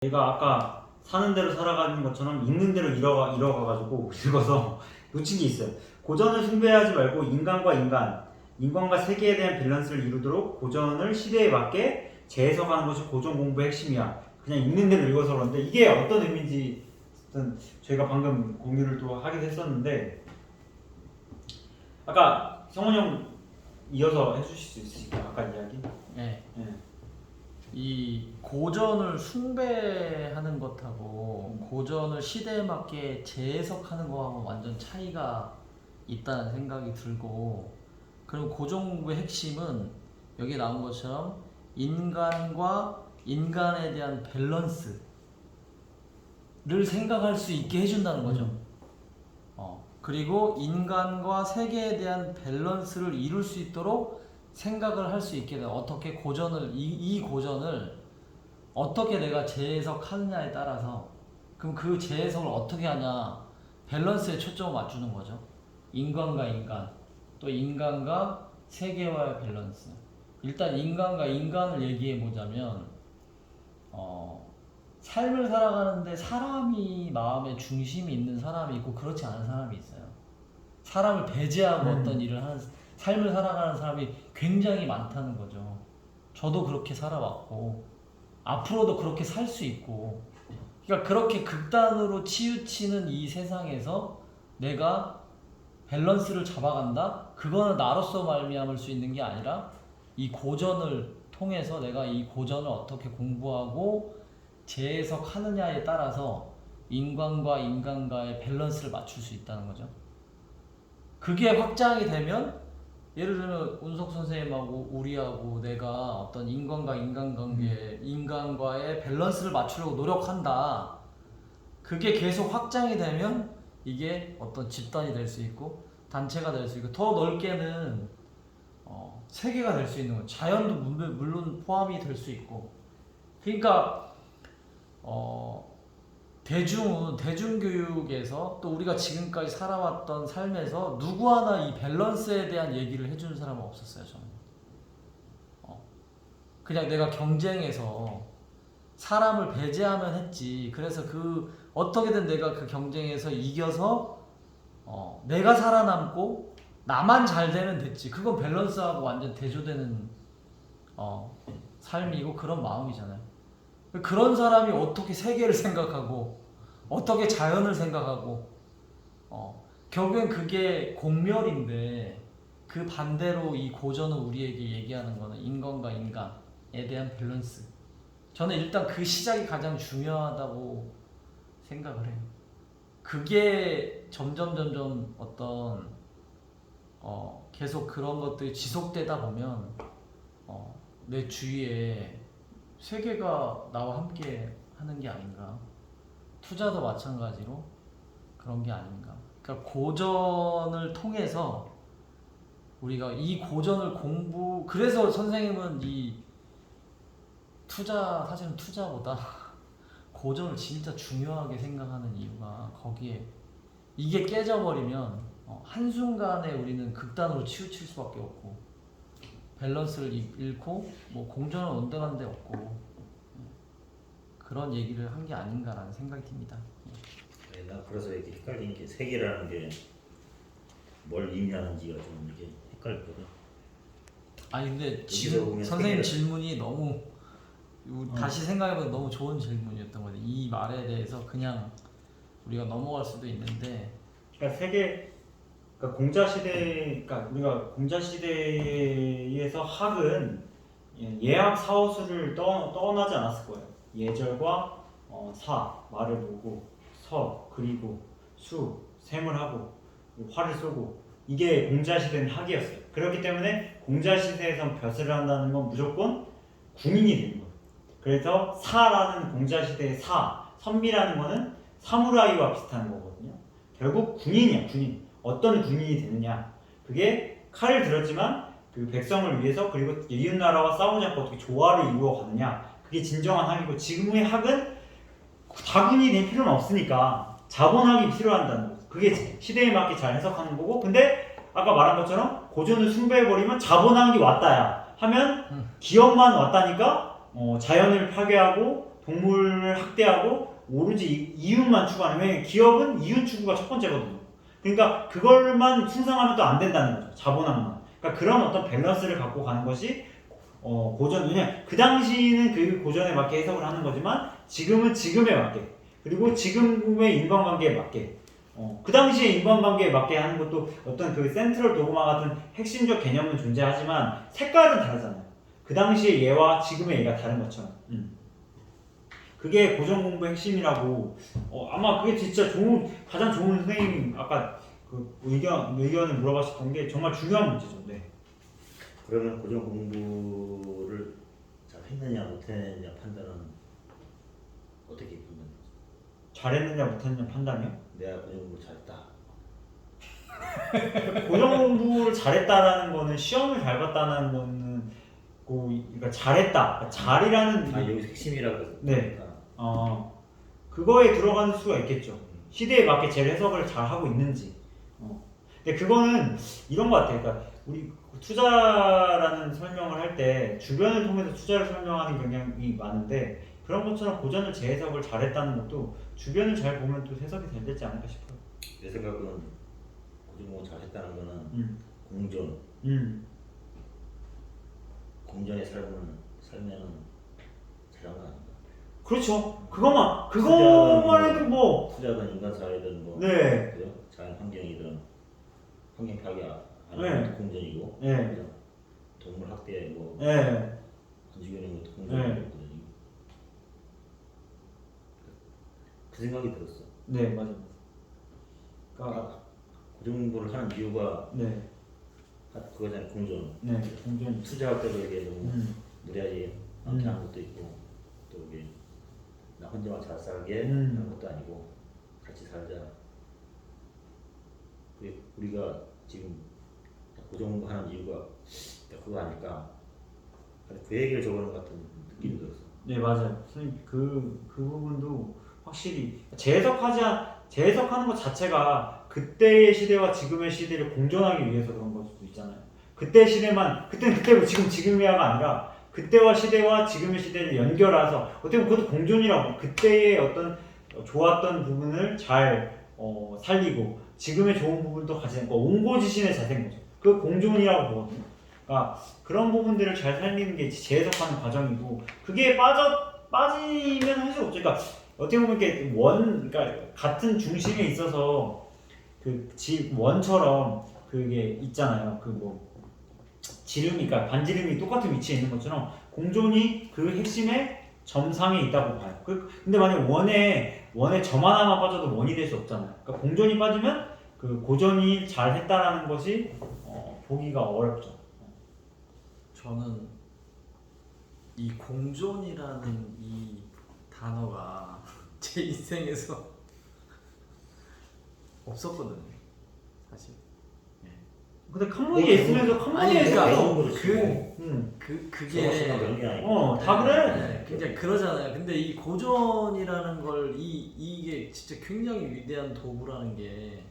내가 아까 사는 대로 살아가는 것처럼 있는 대로 잃어가가지고 읽어서 놓친 게 있어요. 고전을 숭배하지 말고 인간과 세계에 대한 밸런스를 이루도록 고전을 시대에 맞게 재해석하는 것이 고전 공부의 핵심이야. 그냥 있는 대로 읽어서 그런데 이게 어떤 의미인지 저희가 방금 공유를 또 하기도 했었는데 아까 성훈이 형 이어서 해주실 수 있으실까요? 아까 이야기? 네. 네. 이 고전을 숭배하는 것하고 고전을 시대에 맞게 재해석하는 거하고 완전 차이가 있다는 생각이 들고, 그리고 고전 공부의 핵심은 여기 나온 것처럼 인간과 인간에 대한 밸런스를 생각할 수 있게 해준다는 거죠. 그리고 인간과 세계에 대한 밸런스를 이룰 수 있도록 생각을 할 수 있게 돼. 어떻게 고전을 이 고전을 어떻게 내가 재해석하느냐에 따라서, 그럼 그 재해석을 어떻게 하냐, 밸런스에 초점을 맞추는 거죠. 인간과 인간, 또 인간과 세계와의 밸런스. 일단 인간과 인간을 얘기해 보자면 삶을 살아가는데 사람이 마음에 중심이 있는 사람이 있고 그렇지 않은 사람이 있어요. 사람을 배제하고 어떤 일을 하는, 삶을 살아가는 사람이 굉장히 많다는 거죠. 저도 그렇게 살아왔고 앞으로도 그렇게 살 수 있고, 그러니까 그렇게 극단으로 치우치는 이 세상에서 내가 밸런스를 잡아간다? 그거는 나로서 말미암을 수 있는 게 아니라 이 고전을 통해서 내가 이 고전을 어떻게 공부하고 재해석하느냐에 따라서 인간과 인간과의 밸런스를 맞출 수 있다는 거죠. 그게 확장이 되면, 예를 들면 운석 선생님하고 우리하고 내가 어떤 인간과 인간관계, 인간과의 밸런스를 맞추려고 노력한다. 그게 계속 확장이 되면 이게 어떤 집단이 될 수 있고 단체가 될 수 있고, 더 넓게는 세계가 될 수 있는 거예요. 자연도 물론 포함이 될 수 있고. 그러니까 대중교육에서 또 우리가 지금까지 살아왔던 삶에서 누구 하나 이 밸런스에 대한 얘기를 해주는 사람은 없었어요. 저는 그냥 내가 경쟁에서 사람을 배제하면 했지. 그래서 그 어떻게든 내가 그 경쟁에서 이겨서 내가 살아남고 나만 잘 되면 됐지. 그건 밸런스하고 완전 대조되는 삶이고 그런 마음이잖아요. 그런 사람이 어떻게 세계를 생각하고 어떻게 자연을 생각하고, 결국엔 그게 공멸인데, 그 반대로 이 고전은 우리에게 얘기하는 거는 인간과 인간에 대한 밸런스. 저는 일단 그 시작이 가장 중요하다고 생각을 해요. 그게 점점 어떤 계속 그런 것들이 지속되다 보면 내 주위에 세계가 나와 함께 하는 게 아닌가. 투자도 마찬가지로 그런 게 아닌가. 그러니까 고전을 통해서 우리가 이 고전을 그래서 선생님은 이 사실은 투자보다 고전을 진짜 중요하게 생각하는 이유가 거기에, 이게 깨져버리면 한순간에 우리는 극단으로 치우칠 수밖에 없고 밸런스를 잃고 뭐 공전을 온당한 데 없고, 그런 얘기를 한 게 아닌가라는 생각이 듭니다. 네, 나 그래서 이렇게 헷갈리는 게 세계라는 게 뭘 의미하는지가 좀 이게 헷갈리거든. 아니 근데 지금 선생님 질문이 너무 다시 생각해보면 너무 좋은 질문이었던 거예요. 이 말에 대해서 그냥 우리가 넘어갈 수도 있는데, 그러니까 그러니까 그러니까 우리가 공자 시대에서 학은 예학 사후수를 떠나지 않았을 거예요. 예절과 말을 보고 그리고 셈을 하고 활을 쏘고, 이게 공자 시대는 학이었어요. 그렇기 때문에 공자 시대에서 벼슬을 한다는 건 무조건 군인이 되는 거예요. 그래서 사라는 공자 시대의 선비라는 거는 사무라이와 비슷한 거거든요. 결국 군인이야, 군인. 어떤 군인이 되느냐, 그게 칼을 들었지만 그 백성을 위해서, 그리고 이웃나라와 싸우지 않고 어떻게 조화를 이루어 가느냐, 그게 진정한 학이고, 지금의 학은 다군이 될 필요는 없으니까 자본학이 필요한다는 거죠. 그게 시대에 맞게 잘 해석하는 거고, 근데 아까 말한 것처럼 고전을 숭배해버리면 자본학이 왔다야 하면 기업만 왔다니까 자연을 파괴하고 동물을 학대하고 오로지 이윤만 추구하는, 왜냐면 기업은 이윤 추구가 첫 번째거든요. 그러니까 그걸만 충성하면 또 안 된다는 거죠. 자본학만. 그러니까 그런 어떤 밸런스를 갖고 가는 것이 고전. 왜냐면 그 당시는 그 고전에 맞게 해석을 하는 거지만 지금은 지금에 맞게, 그리고 지금의 인간관계에 맞게, 그 당시에 인간관계에 맞게 하는 것도 어떤 그 센트럴 도그마 같은 핵심적 개념은 존재하지만 색깔은 다르잖아요. 그 당시의 얘와 지금의 얘가 다른 것처럼. 그게 고전 공부 핵심이라고. 아마 그게 진짜 가장 좋은 선생님 아까 그 의견을 물어봤었던 게 정말 중요한 문제죠. 네. 그러면 고전 공부를 잘 했느냐 못했느냐 판단은 어떻게 보면 잘했느냐 못했느냐 판단이요? 내가 고전 공부 잘했다. 고전 공부를 잘했다라는 거는 시험을 잘 봤다는 거는 그러니까 잘했다. 그러니까 잘이라는 여기서 핵심이라고 해서. 네. 그거에 들어가는 수가 있겠죠. 시대에 맞게 제일 해석을 잘 하고 있는지. 근데 그거는 이런 것 같아요. 그러니까 우리 투자라는 설명을 할 때 주변을 통해서 투자를 설명하는 경향이 많은데 그런 것처럼 고전을 재해석을 잘했다는 것도 주변을 잘 보면 또 해석이 잘 되지 않을까 싶어요. 내 생각은 고전 공부 잘했다는 거는 공존. 공존의 살면은 잘한 거 아닌가? 그렇죠. 그것만 해도 뭐. 투자든 인간 사회든 뭐. 네. 그죠? 자연 환경이든 환경 파괴 안 네. 하는 것도 공존이고. 네. 그죠? 동물 학대 뭐. 네. 안 죽이는 것도 공존이고. 그 생각이 들었어. 네, 맞아요. 그러니까 고전 공부를 하는 이유가 네. 그거잖아요. 공존. 네. 공존. 투자할 때도 이게 너무 무리하지 않게 하는 것도 있고 또 이게 나 혼자만 잘 살게 하는 것도 아니고 같이 살자. 우리가 지금 고전 공부하는 이유가 그거 아닐까. 그 얘기를 적어놓은 것 같은 느낌이 들었어. 네, 맞아요. 선생님 그 부분도 확실히 재해석하는 것 자체가 그때의 시대와 지금의 시대를 공존하기 위해서 그런 걸 수도 있잖아요. 그때 시대만 그때는 그때고 지금이야가 아니라 그때와 시대와 지금의 시대를 연결해서 어떻게 보면 그것도 공존이라고. 그때의 어떤 좋았던 부분을 잘 살리고 지금의 좋은 부분도 가지는 거, 옹고지신의 자세인 거죠. 그 공존이라고 보거든요. 그러니까 그런 부분들을 잘 살리는 게 재해석하는 과정이고 그게 빠지면 할 수 없죠. 그러니까 어떻게 보면 이렇게 그러니까 같은 중심에 있어서 그 원처럼 그게 있잖아요. 그 뭐 지름이, 그러니까 반지름이 똑같은 위치에 있는 것처럼 공존이 그 핵심의 점상에 있다고 봐요. 근데 만약 원에 점 하나만 빠져도 원이 될 수 없잖아요. 그러니까 공존이 빠지면 그 고전이 잘 했다라는 것이 보기가 어렵죠. 저는 이 공존이라는 이 단어가 제 인생에서 없었거든요, 사실. 근데 칸모니에 있으면서 칸모니에 그러니까 있어요. 그게 다 그래. 네, 그냥 그러잖아요. 근데 이 고전이라는 걸 이게 진짜 굉장히 위대한 도구라는 게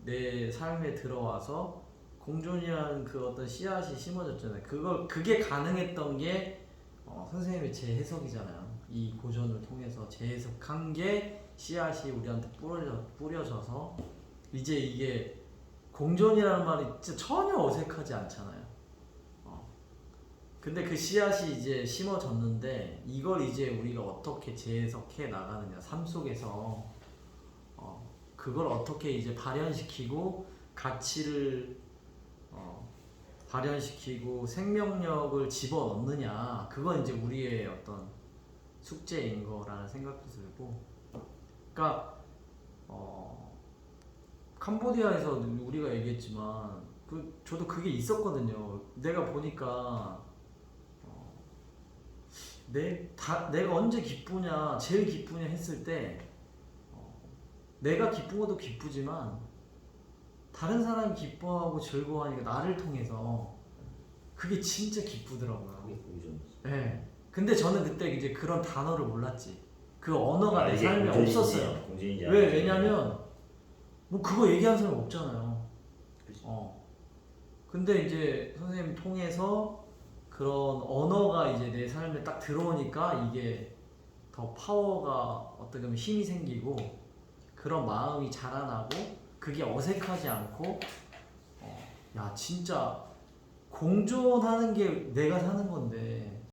내 삶에 들어와서 공존이라는 그 어떤 씨앗이 심어졌잖아요. 그게 가능했던 게 선생님의 재해석이잖아요. 이 고전을 통해서 재해석한 게 씨앗이 우리한테 뿌려져서 이제 이게 공존이라는 말이 진짜 전혀 어색하지 않잖아요. 근데 그 씨앗이 이제 심어졌는데 이걸 이제 우리가 어떻게 재해석해 나가느냐, 삶 속에서 그걸 어떻게 이제 발현시키고 가치를 발현시키고 생명력을 집어넣느냐, 그건 이제 우리의 어떤 숙제인 거라는 생각도 들고. 그러니까 캄보디아에서 우리가 얘기했지만 저도 그게 있었거든요. 내가 보니까 내가 언제 기쁘냐, 제일 기쁘냐 했을 때 내가 기쁜 것도 기쁘지만 다른 사람이 기뻐하고 즐거워하니까 나를 통해서 그게 진짜 기쁘더라고요. 그게 공존. 네. 근데 저는 그때 이제 그런 단어를 몰랐지. 그 언어가 내 이게 삶에 공존인지, 없었어요. 공존인지 왜냐면 뭐 그거 얘기하는 사람이 없잖아요. 근데 이제 선생님 통해서 그런 언어가 이제 내 삶에 딱 들어오니까 이게 더 파워가 어떻게 보면 힘이 생기고 그런 마음이 자라나고 그게 어색하지 않고 야 진짜 공존하는 게 내가 사는 건데